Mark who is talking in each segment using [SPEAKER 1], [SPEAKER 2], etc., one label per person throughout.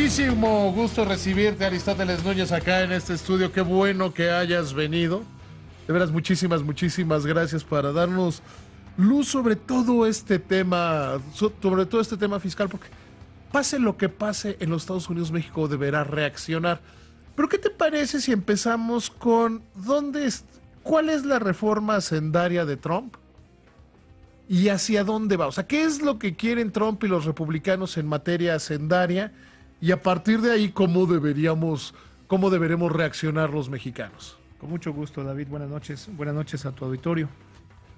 [SPEAKER 1] Muchísimo gusto recibirte, Aristóteles Núñez, acá en este estudio. Qué bueno que hayas venido. De veras, muchísimas gracias para darnos luz sobre todo este tema, sobre todo este tema fiscal, porque pase lo que pase en los Estados Unidos, México deberá reaccionar. Pero ¿qué te parece si empezamos con cuál es la reforma hacendaria de Trump y hacia dónde va? O sea, ¿qué es lo que quieren Trump y los republicanos en materia hacendaria? Y a partir de ahí, ¿cómo deberemos reaccionar los mexicanos?
[SPEAKER 2] Con mucho gusto, David. Buenas noches a tu auditorio.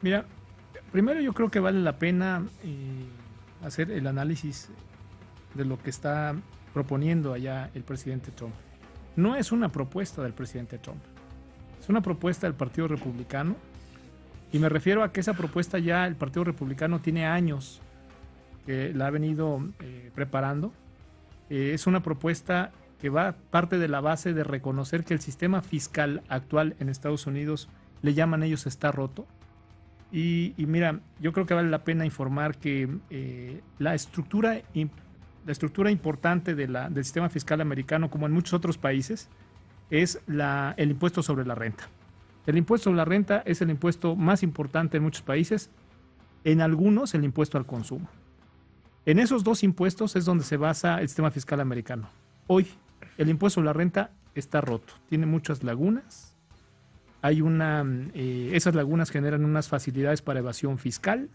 [SPEAKER 2] Mira, primero yo creo que vale la pena hacer el análisis de lo que está proponiendo allá el presidente Trump. No es una propuesta del presidente Trump, es una propuesta del Partido Republicano, y me refiero a que esa propuesta ya el Partido Republicano tiene años que la ha venido preparando. Es una propuesta que va parte de la base de reconocer que el sistema fiscal actual en Estados Unidos, le llaman ellos, está roto. Y mira, yo creo que vale la pena informar que la estructura importante del sistema fiscal americano, como en muchos otros países, es el impuesto sobre la renta. El impuesto sobre la renta es el impuesto más importante en muchos países, en algunos el impuesto al consumo. En esos dos impuestos es donde se basa el sistema fiscal americano. Hoy, el impuesto sobre la renta está roto, tiene muchas lagunas. Esas lagunas generan unas facilidades para evasión fiscal.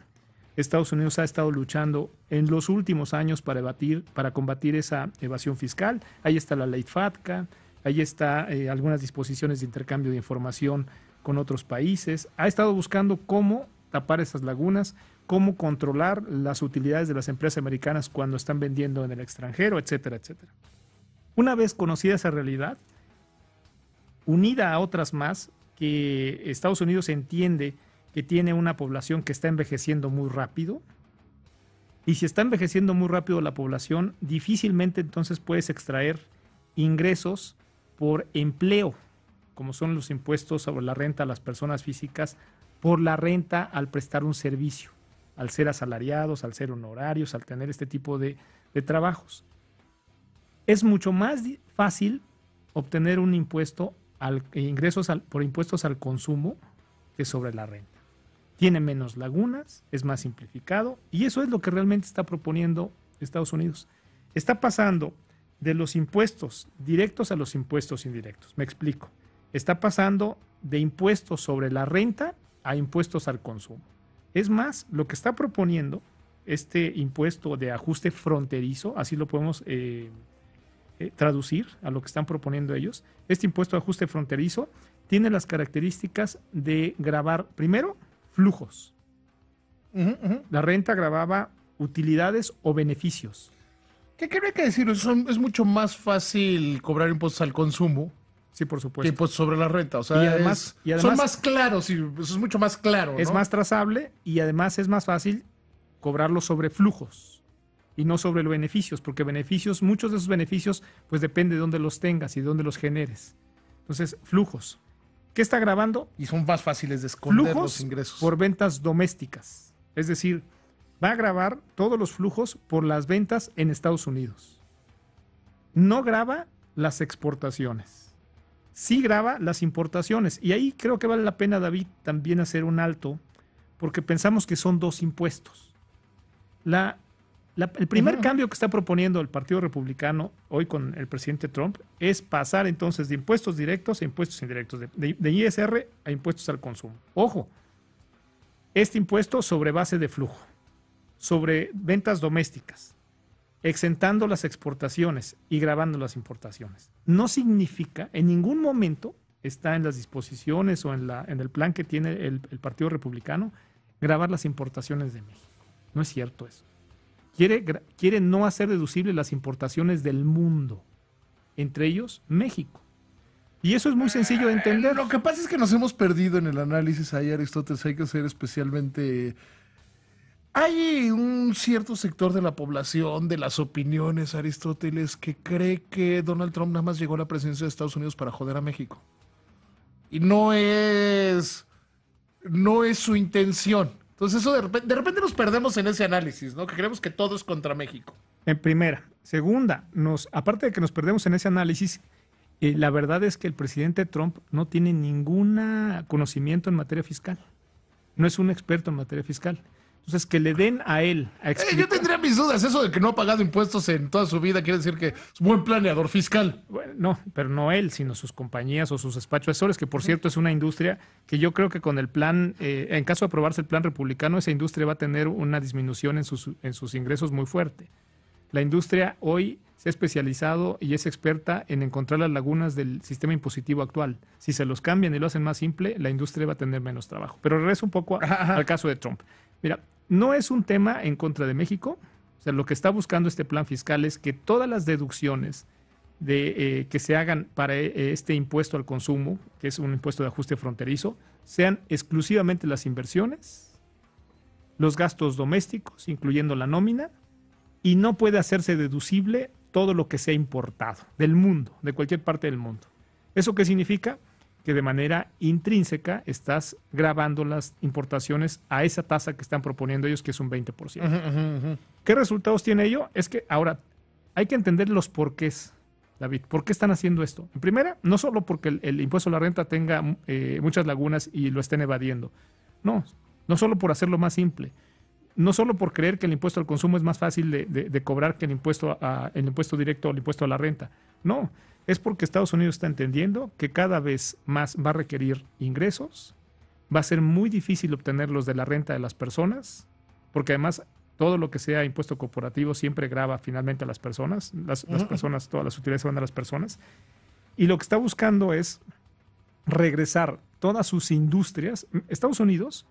[SPEAKER 2] Estados Unidos ha estado luchando en los últimos años para combatir esa evasión fiscal. Ahí está la ley FATCA, ahí está algunas disposiciones de intercambio de información con otros países. Ha estado buscando cómo tapar esas lagunas, cómo controlar las utilidades de las empresas americanas cuando están vendiendo en el extranjero, etcétera, etcétera. Una vez conocida esa realidad, unida a otras más, que Estados Unidos entiende que tiene una población que está envejeciendo muy rápido, y si está envejeciendo muy rápido la población, difícilmente entonces puedes extraer ingresos por empleo, como son los impuestos sobre la renta a las personas físicas, por la renta al prestar un servicio, al ser asalariados, al ser honorarios, al tener este tipo de trabajos. Es mucho más fácil obtener un impuesto por impuestos al consumo que sobre la renta. Tiene menos lagunas, es más simplificado, y eso es lo que realmente está proponiendo Estados Unidos. Está pasando de los impuestos directos a los impuestos indirectos. Me explico. Está pasando de impuestos sobre la renta a impuestos al consumo. Es más, lo que está proponiendo este impuesto de ajuste fronterizo, así lo podemos traducir a lo que están proponiendo ellos. Este impuesto de ajuste fronterizo tiene las características de gravar, primero, flujos. La renta gravaba utilidades o beneficios.
[SPEAKER 1] ¿Qué quiere decir? Es mucho más fácil cobrar impuestos al consumo.
[SPEAKER 2] Sí, por supuesto.
[SPEAKER 1] Que impuestos sobre la renta. O sea, y además, son más claros y eso es mucho más claro, ¿no?
[SPEAKER 2] Es más trazable y además es más fácil cobrarlo sobre flujos y no sobre los beneficios, porque muchos de esos beneficios, pues depende de dónde los tengas y de dónde los generes. Entonces, flujos. ¿Qué está grabando?
[SPEAKER 1] Y son más fáciles de esconder los ingresos.
[SPEAKER 2] Por ventas domésticas. Es decir, va a grabar todos los flujos por las ventas en Estados Unidos. No graba las exportaciones. Sí graba las importaciones. Y ahí creo que vale la pena, David, también hacer un alto, porque pensamos que son dos impuestos. El primer cambio que está proponiendo el Partido Republicano hoy con el presidente Trump es pasar entonces de impuestos directos a impuestos indirectos, de ISR a impuestos al consumo. Ojo, este impuesto sobre base de flujo, sobre ventas domésticas, exentando las exportaciones y gravando las importaciones. No significa, en ningún momento está en las disposiciones o en el plan que tiene el Partido Republicano, gravar las importaciones de México. No es cierto eso. Quiere no hacer deducibles las importaciones del mundo, entre ellos México. Y eso es muy sencillo de entender.
[SPEAKER 1] Lo que pasa es que nos hemos perdido en el análisis ahí, Aristóteles. Hay que ser especialmente... Hay un cierto sector de la población, de las opiniones, Aristóteles, que cree que Donald Trump nada más llegó a la presidencia de Estados Unidos para joder a México. Y no es su intención. Entonces eso de repente nos perdemos en ese análisis, ¿no? Que creemos que todo es contra México.
[SPEAKER 2] En primera. Segunda, aparte de que nos perdemos en ese análisis, la verdad es que el presidente Trump no tiene ningún conocimiento en materia fiscal. No es un experto en materia fiscal. Entonces, que le den a él a explicar.
[SPEAKER 1] Yo tendría mis dudas. Eso de que no ha pagado impuestos en toda su vida quiere decir que es buen planeador fiscal.
[SPEAKER 2] Bueno, no, pero no él, sino sus compañías o sus despachos asesores, que por cierto es una industria que yo creo que con el plan, en caso de aprobarse el plan republicano, esa industria va a tener una disminución en sus ingresos muy fuerte. La industria hoy se ha especializado y es experta en encontrar las lagunas del sistema impositivo actual. Si se los cambian y lo hacen más simple, la industria va a tener menos trabajo. Pero regreso un poco al caso de Trump. Mira, no es un tema en contra de México. O sea, lo que está buscando este plan fiscal es que todas las deducciones que se hagan para este impuesto al consumo, que es un impuesto de ajuste fronterizo, sean exclusivamente las inversiones, los gastos domésticos, incluyendo la nómina, y no puede hacerse deducible todo lo que sea importado del mundo, de cualquier parte del mundo. ¿Eso qué significa? Que de manera intrínseca estás grabando las importaciones a esa tasa que están proponiendo ellos, que es un 20%. ¿Qué resultados tiene ello? Es que ahora hay que entender los porqués, David. ¿Por qué están haciendo esto? En primera, no solo porque el impuesto a la renta tenga muchas lagunas y lo estén evadiendo. No solo por hacerlo más simple. No solo por creer que el impuesto al consumo es más fácil de cobrar que el impuesto directo o el impuesto a la renta. No, es porque Estados Unidos está entendiendo que cada vez más va a requerir ingresos, va a ser muy difícil obtenerlos de la renta de las personas, porque además todo lo que sea impuesto corporativo siempre grava finalmente a las personas, las personas, todas las utilidades van a las personas, y lo que está buscando es regresar todas sus industrias. Estados Unidos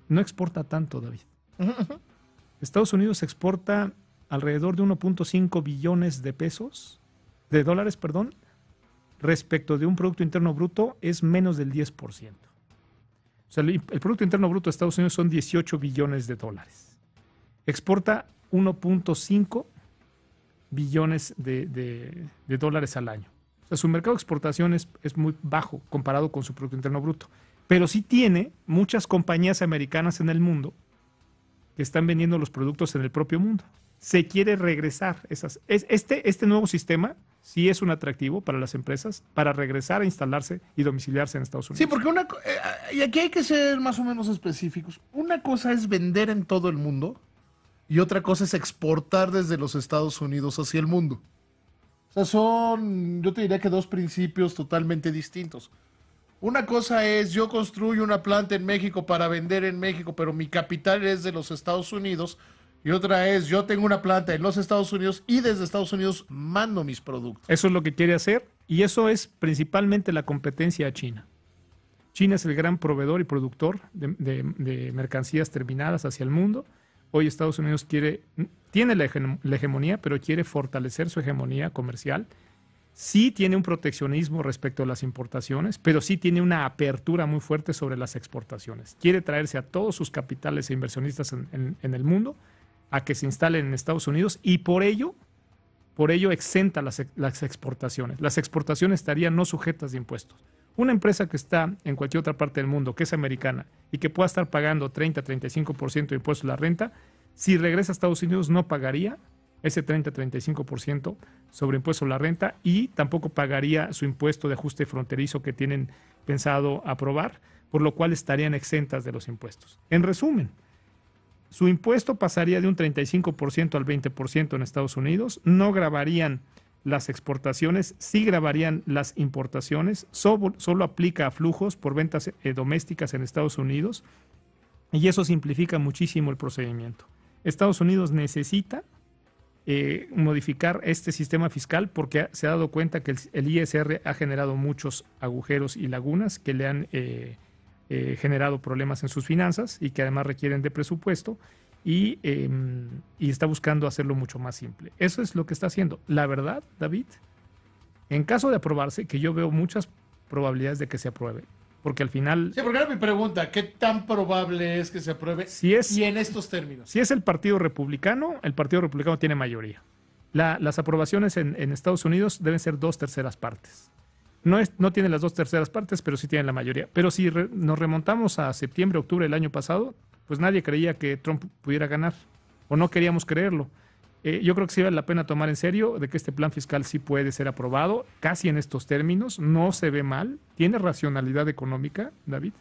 [SPEAKER 2] no exporta tanto, David. Estados Unidos exporta alrededor de 1.5 billones de dólares, respecto de un Producto Interno Bruto es menos del 10%. O sea, el Producto Interno Bruto de Estados Unidos son 18 billones de dólares. Exporta 1.5 billones de dólares al año. O sea, su mercado de exportación es muy bajo comparado con su Producto Interno Bruto. Pero sí tiene muchas compañías americanas en el mundo que están vendiendo los productos en el propio mundo. Se quiere regresar este nuevo sistema sí es un atractivo para las empresas para regresar a instalarse y domiciliarse en Estados Unidos.
[SPEAKER 1] Sí, porque y aquí hay que ser más o menos específicos. Una cosa es vender en todo el mundo y otra cosa es exportar desde los Estados Unidos hacia el mundo. O sea, yo te diría que dos principios totalmente distintos. Una cosa es, yo construyo una planta en México para vender en México, pero mi capital es de los Estados Unidos. Y otra es, yo tengo una planta en los Estados Unidos y desde Estados Unidos mando mis productos.
[SPEAKER 2] Eso es lo que quiere hacer y eso es principalmente la competencia a China. China es el gran proveedor y productor de mercancías terminadas hacia el mundo. Hoy Estados Unidos tiene la hegemonía, pero quiere fortalecer su hegemonía comercial. Sí tiene un proteccionismo respecto a las importaciones, pero sí tiene una apertura muy fuerte sobre las exportaciones. Quiere traerse a todos sus capitales e inversionistas en el mundo a que se instalen en Estados Unidos y por ello exenta las exportaciones. Las exportaciones estarían no sujetas de impuestos. Una empresa que está en cualquier otra parte del mundo, que es americana y que pueda estar pagando 30-35% de impuestos a la renta, si regresa a Estados Unidos no pagaría ese 30-35% sobre impuesto a la renta y tampoco pagaría su impuesto de ajuste fronterizo que tienen pensado aprobar, por lo cual estarían exentas de los impuestos. En resumen, su impuesto pasaría de un 35% al 20% en Estados Unidos, no gravarían las exportaciones, sí gravarían las importaciones, solo aplica a flujos por ventas domésticas en Estados Unidos y eso simplifica muchísimo el procedimiento. Estados Unidos necesita modificar este sistema fiscal porque se ha dado cuenta que el ISR ha generado muchos agujeros y lagunas que le han generado problemas en sus finanzas y que además requieren de presupuesto y está buscando hacerlo mucho más simple. Eso es lo que está haciendo. La verdad, David, en caso de aprobarse, que yo veo muchas probabilidades de que se apruebe, porque al final...
[SPEAKER 1] Sí, porque era mi pregunta, ¿qué tan probable es que se apruebe y en estos términos?
[SPEAKER 2] Si es el Partido Republicano tiene mayoría. Las aprobaciones en Estados Unidos deben ser 2/3 partes. No tienen las 2/3 partes, pero sí tienen la mayoría. Pero si nos remontamos a septiembre, octubre del año pasado, pues nadie creía que Trump pudiera ganar, o no queríamos creerlo. Yo creo que sí vale la pena tomar en serio de que este plan fiscal sí puede ser aprobado, casi en estos términos, no se ve mal, tiene racionalidad económica, David,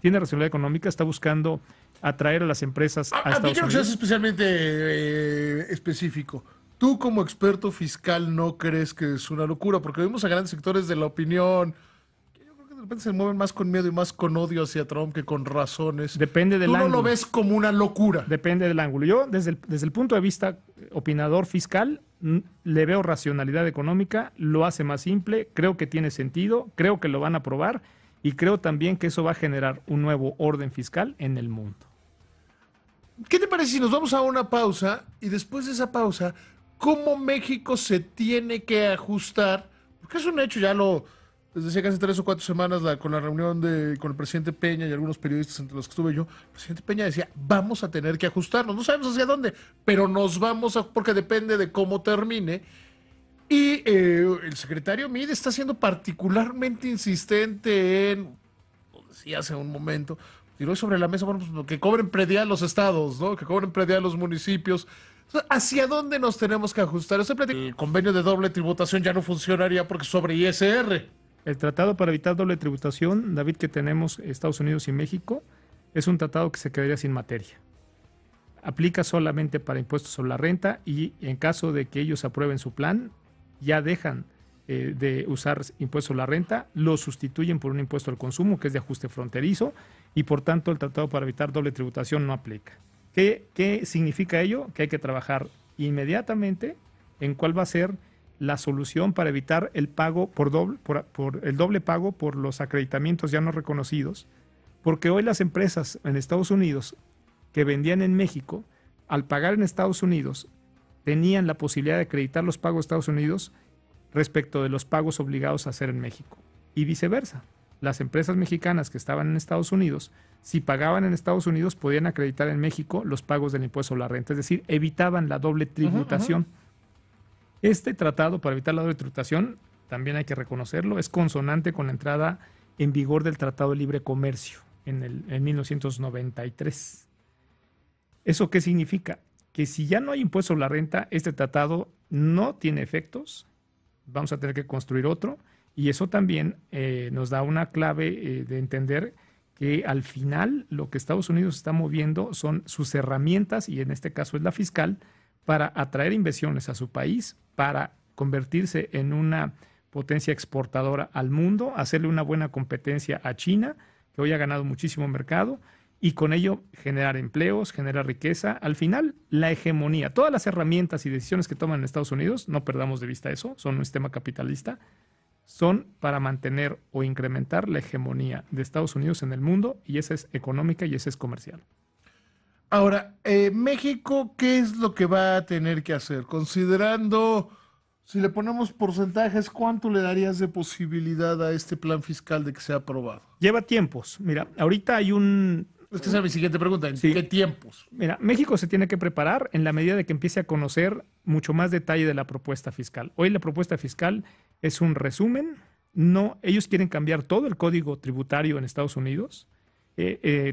[SPEAKER 2] tiene racionalidad económica, está buscando atraer a las empresas a
[SPEAKER 1] A mí
[SPEAKER 2] Estados
[SPEAKER 1] quiero que seas
[SPEAKER 2] Unidos.
[SPEAKER 1] especialmente específico. Tú como experto fiscal no crees que es una locura, porque vemos a grandes sectores de la opinión que yo creo que de repente se mueven más con miedo y más con odio hacia Trump que con razones.
[SPEAKER 2] Depende del
[SPEAKER 1] Tú no lo
[SPEAKER 2] ángulo.
[SPEAKER 1] ves como una locura.
[SPEAKER 2] Depende del ángulo. Yo, desde el punto de vista opinador fiscal, le veo racionalidad económica, lo hace más simple, creo que tiene sentido, creo que lo van a aprobar y creo también que eso va a generar un nuevo orden fiscal en el mundo.
[SPEAKER 1] ¿Qué te parece si nos vamos a una pausa y después de esa pausa, cómo México se tiene que ajustar? Porque es un hecho, desde hace casi 3 o 4 semanas con la reunión con el presidente Peña y algunos periodistas entre los que estuve yo, el presidente Peña decía, vamos a tener que ajustarnos, no sabemos hacia dónde, pero nos vamos porque depende de cómo termine. Y el secretario Mide está siendo particularmente insistente lo decía hace un momento, tiró sobre la mesa, bueno, pues, que cobren predial los estados, ¿no? Que cobren predial los municipios. Entonces, ¿hacia dónde nos tenemos que ajustar? El convenio de doble tributación ya no funcionaría porque sobre ISR.
[SPEAKER 2] El tratado para evitar doble tributación, David, que tenemos Estados Unidos y México, es un tratado que se quedaría sin materia. Aplica solamente para impuestos sobre la renta y en caso de que ellos aprueben su plan, ya dejan de usar impuestos sobre la renta, lo sustituyen por un impuesto al consumo que es de ajuste fronterizo y por tanto el tratado para evitar doble tributación no aplica. ¿Qué significa ello? Que hay que trabajar inmediatamente en cuál va a ser la solución para evitar el pago por el doble pago por los acreditamientos ya no reconocidos, porque hoy las empresas en Estados Unidos que vendían en México, al pagar en Estados Unidos, tenían la posibilidad de acreditar los pagos de Estados Unidos respecto de los pagos obligados a hacer en México. Y viceversa. Las empresas mexicanas que estaban en Estados Unidos, si pagaban en Estados Unidos, podían acreditar en México los pagos del impuesto sobre la renta. Es decir, evitaban la doble tributación. Este tratado para evitar la doble tributación, también hay que reconocerlo, es consonante con la entrada en vigor del Tratado de Libre Comercio en 1993. ¿Eso qué significa? Que si ya no hay impuesto sobre la renta, este tratado no tiene efectos, vamos a tener que construir otro, y eso también nos da una clave de entender que al final lo que Estados Unidos está moviendo son sus herramientas, y en este caso es la fiscal, para atraer inversiones a su país, para convertirse en una potencia exportadora al mundo, hacerle una buena competencia a China, que hoy ha ganado muchísimo mercado, y con ello generar empleos, generar riqueza. Al final, la hegemonía, todas las herramientas y decisiones que toman en Estados Unidos, no perdamos de vista eso, son un sistema capitalista, son para mantener o incrementar la hegemonía de Estados Unidos en el mundo, y esa es económica y esa es comercial.
[SPEAKER 1] Ahora, México, ¿qué es lo que va a tener que hacer? Considerando, si le ponemos porcentajes, ¿cuánto le darías de posibilidad a este plan fiscal de que sea aprobado?
[SPEAKER 2] Lleva tiempos. Mira, ahorita hay
[SPEAKER 1] Es que esa es mi siguiente pregunta, ¿en
[SPEAKER 2] Sí.
[SPEAKER 1] qué tiempos?
[SPEAKER 2] Mira, México se tiene que preparar en la medida de que empiece a conocer mucho más detalle de la propuesta fiscal. Hoy la propuesta fiscal es un resumen. No, ellos quieren cambiar todo el código tributario en Estados Unidos.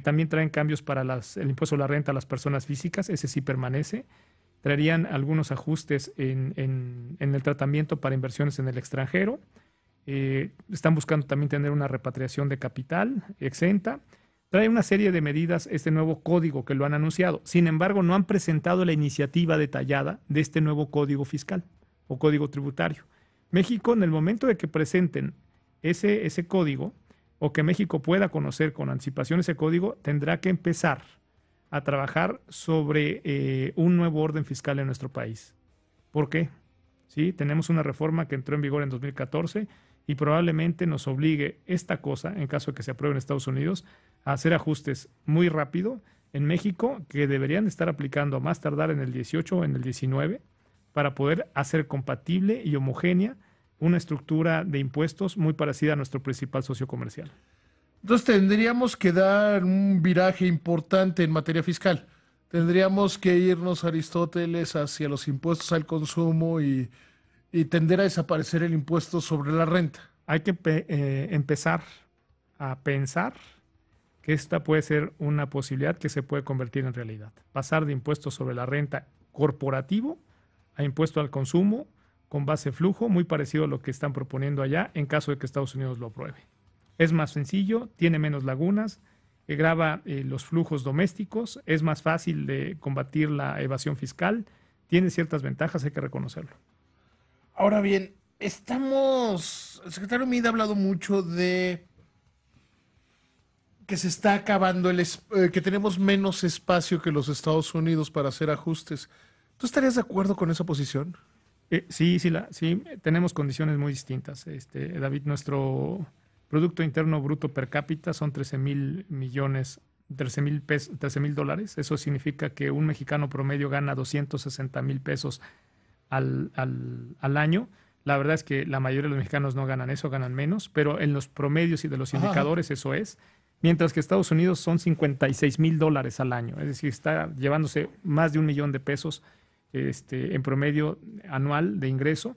[SPEAKER 2] También traen cambios para el impuesto a la renta a las personas físicas, ese sí permanece. Traerían algunos ajustes en el tratamiento para inversiones en el extranjero. Están buscando también tener una repatriación de capital exenta. Trae una serie de medidas este nuevo código que lo han anunciado. Sin embargo, no han presentado la iniciativa detallada de este nuevo código fiscal o código tributario. México, en el momento de que presenten ese código, o que México pueda conocer con anticipación ese código, tendrá que empezar a trabajar sobre un nuevo orden fiscal en nuestro país. ¿Por qué? ¿Sí? Tenemos una reforma que entró en vigor en 2014 y probablemente nos obligue esta cosa, en caso de que se apruebe en Estados Unidos, a hacer ajustes muy rápido en México que deberían estar aplicando a más tardar en el 18 o en el 19 para poder hacer compatible y homogénea una estructura de impuestos muy parecida a nuestro principal socio comercial.
[SPEAKER 1] Entonces tendríamos que dar un viraje importante en materia fiscal. Tendríamos que irnos, Aristóteles, hacia los impuestos al consumo y tender a desaparecer el impuesto sobre la renta.
[SPEAKER 2] Hay que empezar a pensar que esta puede ser una posibilidad que se puede convertir en realidad. Pasar de impuestos sobre la renta corporativo a impuesto al consumo con base flujo, muy parecido a lo que están proponiendo allá en caso de que Estados Unidos lo apruebe. Es más sencillo, tiene menos lagunas, grava los flujos domésticos, es más fácil de combatir la evasión fiscal, tiene ciertas ventajas, hay que reconocerlo.
[SPEAKER 1] Ahora bien, el secretario Meade ha hablado mucho de que se está acabando que tenemos menos espacio que los Estados Unidos para hacer ajustes. ¿Tú estarías de acuerdo con esa posición?
[SPEAKER 2] Sí, tenemos condiciones muy distintas. David, nuestro Producto Interno Bruto per cápita son 13,000 millones, 13,000 dólares. Eso significa que un mexicano promedio gana 260,000 pesos al año. La verdad es que la mayoría de los mexicanos no ganan eso, ganan menos, pero en los promedios y de los indicadores eso es. Mientras que Estados Unidos son 56,000 dólares al año. Es decir, está llevándose más de 1 millón de pesos en promedio anual de ingreso.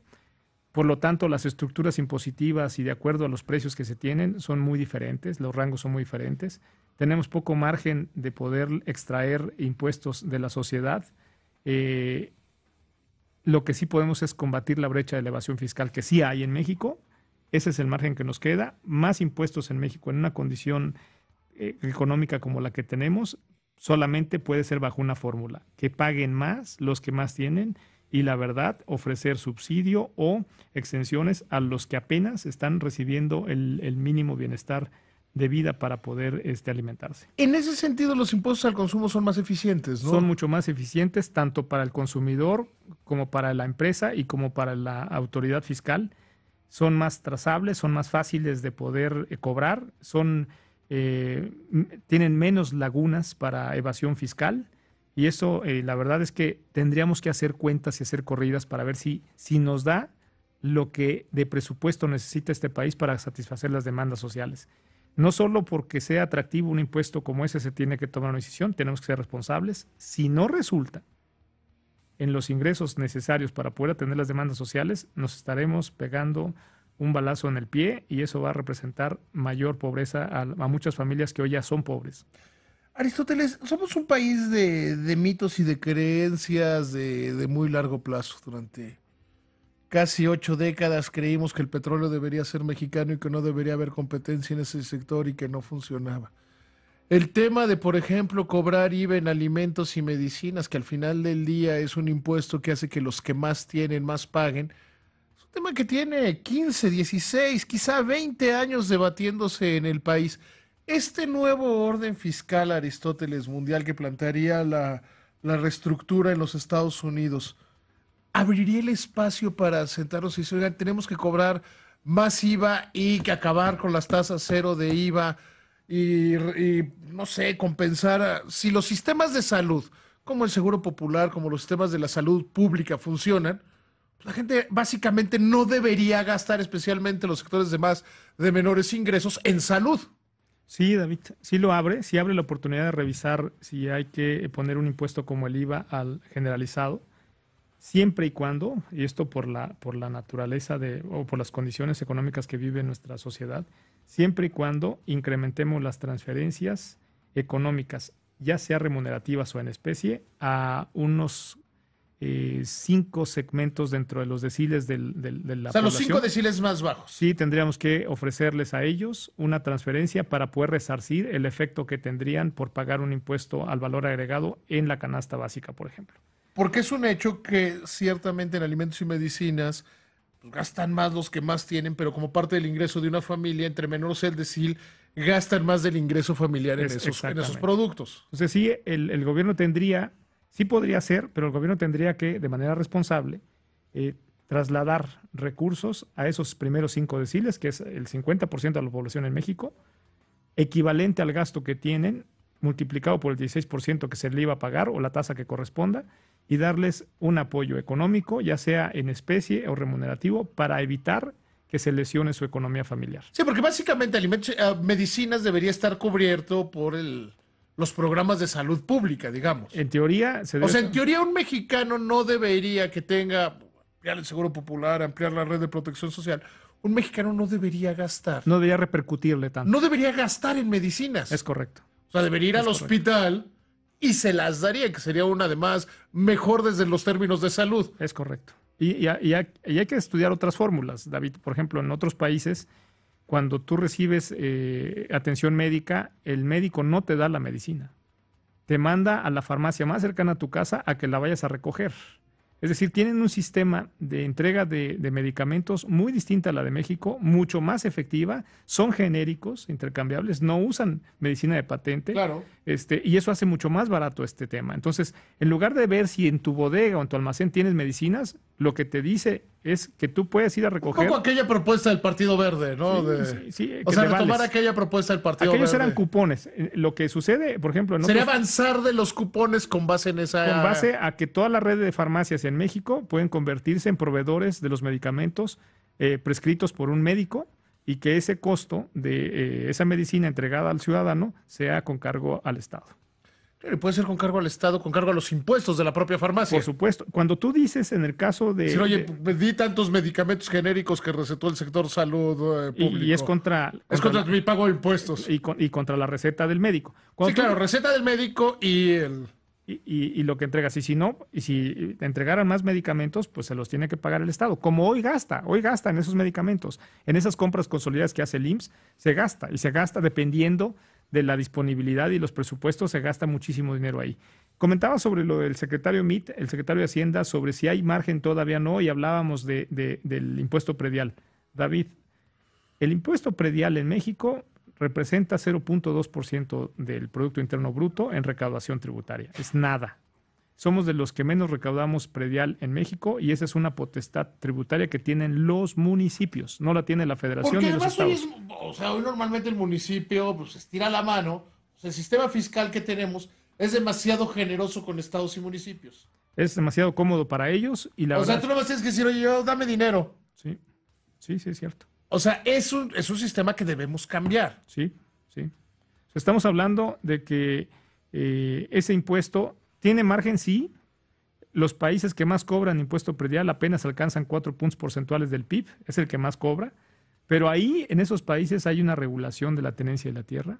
[SPEAKER 2] Por lo tanto, las estructuras impositivas y de acuerdo a los precios que se tienen son muy diferentes, los rangos son muy diferentes. Tenemos poco margen de poder extraer impuestos de la sociedad. Lo que sí podemos es combatir la brecha de elevación fiscal que sí hay en México. Ese es el margen que nos queda. Más impuestos en México en una condición económica como la que tenemos solamente puede ser bajo una fórmula, que paguen más los que más tienen y la verdad ofrecer subsidio o exenciones a los que apenas están recibiendo el mínimo bienestar de vida para poder alimentarse.
[SPEAKER 1] En ese sentido, los impuestos al consumo son más eficientes, ¿no?
[SPEAKER 2] Son mucho más eficientes tanto para el consumidor como para la empresa y como para la autoridad fiscal. Son más trazables, son más fáciles de poder cobrar, tienen menos lagunas para evasión fiscal y eso la verdad es que tendríamos que hacer cuentas y hacer corridas para ver si nos da lo que de presupuesto necesita este país para satisfacer las demandas sociales. No solo porque sea atractivo un impuesto como ese se tiene que tomar una decisión, tenemos que ser responsables. Si no resulta en los ingresos necesarios para poder atender las demandas sociales, nos estaremos pegando un balazo en el pie y eso va a representar mayor pobreza a muchas familias que hoy ya son pobres.
[SPEAKER 1] Aristóteles, somos un país de mitos y de creencias de muy largo plazo. Durante casi 8 décadas creímos que el petróleo debería ser mexicano y que no debería haber competencia en ese sector y que no funcionaba. El tema de, por ejemplo, cobrar IVA en alimentos y medicinas, que al final del día es un impuesto que hace que los que más tienen más paguen, tema que tiene 15, 16, quizá 20 años debatiéndose en el país. Este nuevo orden fiscal, Aristóteles, mundial que plantearía la reestructura en los Estados Unidos, ¿abriría el espacio para sentarnos y decir, oigan, tenemos que cobrar más IVA y que acabar con las tasas cero de IVA y no sé, compensar si los sistemas de salud, como el Seguro Popular, como los sistemas de la salud pública funcionan? La gente básicamente no debería gastar, especialmente los sectores de menores ingresos, en salud.
[SPEAKER 2] Sí, David, sí abre la oportunidad de revisar si hay que poner un impuesto como el IVA al generalizado, siempre y cuando, y esto por la naturaleza o por las condiciones económicas que vive nuestra sociedad, siempre y cuando incrementemos las transferencias económicas, ya sea remunerativas o en especie, a unos 5 segmentos dentro de los deciles de la población.
[SPEAKER 1] O sea, los 5 deciles más bajos.
[SPEAKER 2] Sí, tendríamos que ofrecerles a ellos una transferencia para poder resarcir el efecto que tendrían por pagar un impuesto al valor agregado en la canasta básica, por ejemplo.
[SPEAKER 1] Porque es un hecho que ciertamente en alimentos y medicinas pues, gastan más los que más tienen, pero como parte del ingreso de una familia, entre menor sea el decil, gastan más del ingreso familiar en esos productos.
[SPEAKER 2] Entonces sí, el gobierno tendría... Sí podría ser, pero el gobierno tendría que, de manera responsable, trasladar recursos a esos primeros 5 deciles, que es el 50% de la población en México, equivalente al gasto que tienen, multiplicado por el 16% que se le iba a pagar o la tasa que corresponda, y darles un apoyo económico, ya sea en especie o remunerativo, para evitar que se lesione su economía familiar.
[SPEAKER 1] Sí, porque básicamente medicinas debería estar cubierto por los programas de salud pública, digamos.
[SPEAKER 2] En teoría...
[SPEAKER 1] en teoría un mexicano no debería que tenga, ampliar el Seguro Popular, ampliar la red de protección social. Un mexicano no debería gastar.
[SPEAKER 2] No debería repercutirle tanto.
[SPEAKER 1] No debería gastar en medicinas.
[SPEAKER 2] Es correcto.
[SPEAKER 1] O sea, debería ir al hospital y se las daría, que sería una además mejor desde los términos de salud.
[SPEAKER 2] Es correcto. Y hay que estudiar otras fórmulas, David. Por ejemplo, en otros países, cuando tú recibes atención médica, el médico no te da la medicina. Te manda a la farmacia más cercana a tu casa a que la vayas a recoger. Es decir, tienen un sistema de entrega de medicamentos muy distinta a la de México, mucho más efectiva, son genéricos, intercambiables, no usan medicina de patente,
[SPEAKER 1] Claro.
[SPEAKER 2] y eso hace mucho más barato este tema. Entonces, en lugar de ver si en tu bodega o en tu almacén tienes medicinas, lo que te dice es que tú puedes ir a recoger.
[SPEAKER 1] Un poco aquella propuesta del Partido Verde, ¿no? O sea, retomar aquella propuesta del Partido
[SPEAKER 2] Aquellos
[SPEAKER 1] Verde.
[SPEAKER 2] eran cupones. Lo que sucede, por ejemplo,
[SPEAKER 1] Sería avanzar de los cupones con base en esa...
[SPEAKER 2] Con base a que toda la red de farmacias en México pueden convertirse en proveedores de los medicamentos prescritos por un médico y que ese costo de esa medicina entregada al ciudadano sea con cargo al Estado.
[SPEAKER 1] Y puede ser con cargo al Estado, con cargo a los impuestos de la propia farmacia.
[SPEAKER 2] Por supuesto. Cuando tú dices en el caso de...
[SPEAKER 1] Sí, oye, di tantos medicamentos genéricos que recetó el sector salud público.
[SPEAKER 2] Y es contra
[SPEAKER 1] mi pago de impuestos.
[SPEAKER 2] Y contra la receta del médico.
[SPEAKER 1] Sí, claro, receta del médico y el...
[SPEAKER 2] Y lo que entregas. Y si te entregaran más medicamentos, pues se los tiene que pagar el Estado. Como hoy gasta en esos medicamentos. En esas compras consolidadas que hace el IMSS, se gasta. Y se gasta dependiendo de la disponibilidad y los presupuestos, se gasta muchísimo dinero ahí. Comentaba sobre lo del secretario Mitt, el secretario de Hacienda, sobre si hay margen todavía no, y hablábamos del impuesto predial. David, el impuesto predial en México representa 0.2% del Producto Interno Bruto en recaudación tributaria. Es nada. Somos de los que menos recaudamos predial en México y esa es una potestad tributaria que tienen los municipios, no la tiene la Federación ni los estados.
[SPEAKER 1] Hoy normalmente el municipio pues estira la mano. O sea, el sistema fiscal que tenemos es demasiado generoso con estados y municipios.
[SPEAKER 2] Es demasiado cómodo para ellos y la verdad...
[SPEAKER 1] O sea, tú no me tienes que decir, oye, dame dinero.
[SPEAKER 2] Sí, es cierto.
[SPEAKER 1] O sea, es un sistema que debemos cambiar.
[SPEAKER 2] Sí. Estamos hablando de que ese impuesto tiene margen, sí. Los países que más cobran impuesto predial apenas alcanzan 4 puntos porcentuales del PIB, es el que más cobra. Pero ahí, en esos países, hay una regulación de la tenencia de la tierra,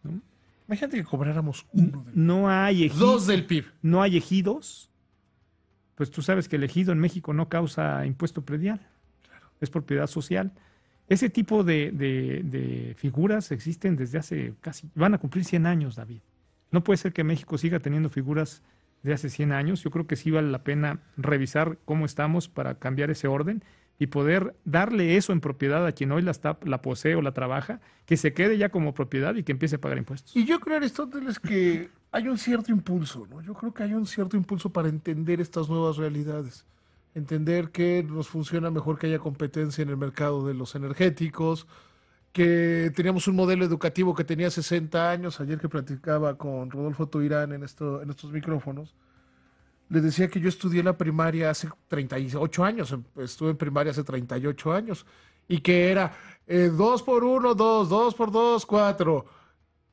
[SPEAKER 2] ¿no?
[SPEAKER 1] Imagínate que cobráramos uno.
[SPEAKER 2] No hay
[SPEAKER 1] dos del PIB.
[SPEAKER 2] No hay ejidos. Pues tú sabes que el ejido en México no causa impuesto predial. Claro. Es propiedad social. Ese tipo de figuras existen desde hace van a cumplir 100 años, David. No puede ser que México siga teniendo figuras de hace 100 años. Yo creo que sí vale la pena revisar cómo estamos para cambiar ese orden y poder darle eso en propiedad a quien hoy la posee o la trabaja, que se quede ya como propiedad y que empiece a pagar impuestos.
[SPEAKER 1] Y yo creo, Aristóteles, que hay un cierto impulso, ¿no? Yo creo que hay un cierto impulso para entender estas nuevas realidades. Entender que nos funciona mejor que haya competencia en el mercado de los energéticos, que teníamos un modelo educativo que tenía 60 años. Ayer que platicaba con Rodolfo Tuirán en estos micrófonos, le decía que yo estudié la primaria hace 38 años, estuve en primaria hace 38 años, y que era 2 por 1, 2, 2 por 2, 4,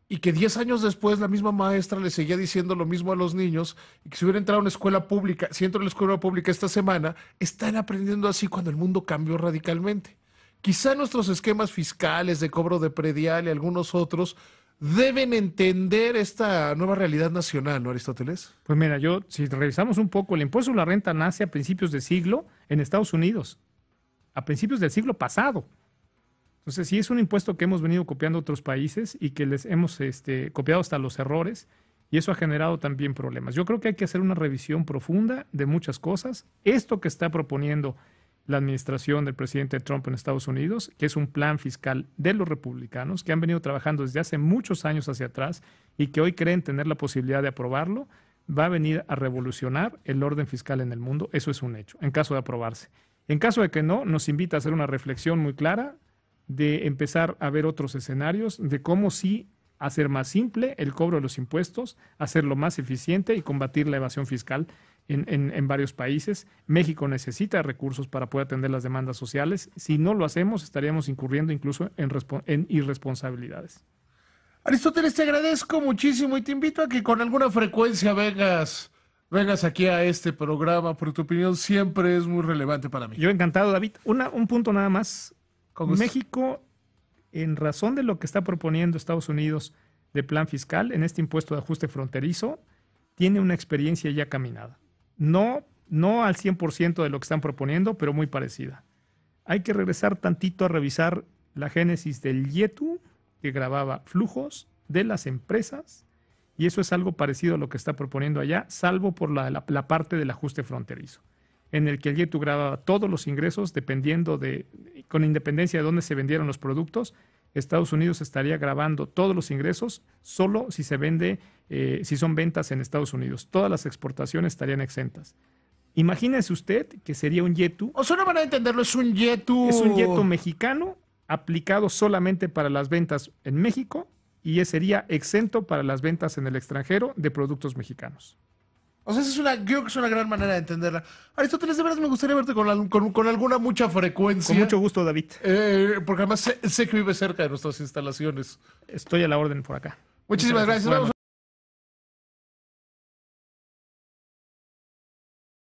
[SPEAKER 1] y que 10 años después la misma maestra le seguía diciendo lo mismo a los niños, y que si hubiera entrado a una escuela pública, si entro a la escuela pública esta semana, están aprendiendo así cuando el mundo cambió radicalmente. Quizá nuestros esquemas fiscales de cobro de predial y algunos otros deben entender esta nueva realidad nacional, ¿no, Aristóteles?
[SPEAKER 2] Pues mira, si revisamos un poco, el impuesto a la renta nace a principios de siglo en Estados Unidos, a principios del siglo pasado. Entonces, sí es un impuesto que hemos venido copiando a otros países y que les hemos copiado hasta los errores, y eso ha generado también problemas. Yo creo que hay que hacer una revisión profunda de muchas cosas. Esto que está proponiendo la administración del presidente Trump en Estados Unidos, que es un plan fiscal de los republicanos, que han venido trabajando desde hace muchos años hacia atrás y que hoy creen tener la posibilidad de aprobarlo, va a venir a revolucionar el orden fiscal en el mundo. Eso es un hecho, en caso de aprobarse. En caso de que no, nos invita a hacer una reflexión muy clara de empezar a ver otros escenarios de cómo sí hacer más simple el cobro de los impuestos, hacerlo más eficiente y combatir la evasión fiscal en varios países. México necesita recursos para poder atender las demandas sociales. Si no lo hacemos, estaríamos incurriendo incluso en irresponsabilidades.
[SPEAKER 1] Aristóteles, te agradezco muchísimo y te invito a que con alguna frecuencia vengas aquí a este programa, porque tu opinión siempre es muy relevante para mí.
[SPEAKER 2] Yo encantado, David. Un punto nada más. México, en razón de lo que está proponiendo Estados Unidos de plan fiscal, en este impuesto de ajuste fronterizo, tiene una experiencia ya caminada. No al 100% de lo que están proponiendo, pero muy parecida. Hay que regresar tantito a revisar la génesis del IETU, que grababa flujos de las empresas, y eso es algo parecido a lo que está proponiendo allá, salvo por la parte del ajuste fronterizo, en el que el IETU grababa todos los ingresos con independencia de dónde se vendieron los productos. Estados Unidos estaría grabando todos los ingresos solo si si son ventas en Estados Unidos. Todas las exportaciones estarían exentas. Imagínese usted que sería un YETU.
[SPEAKER 1] O sea, una manera de entenderlo es un YETU.
[SPEAKER 2] Es un YETU mexicano aplicado solamente para las ventas en México y sería exento para las ventas en el extranjero de productos mexicanos.
[SPEAKER 1] O sea, yo creo que es una gran manera de entenderla. Aristóteles, de veras me gustaría verte con alguna mucha frecuencia.
[SPEAKER 2] Con mucho gusto, David.
[SPEAKER 1] Porque además sé que vive cerca de nuestras instalaciones.
[SPEAKER 2] Estoy a la orden por acá.
[SPEAKER 1] Muchísimas gracias.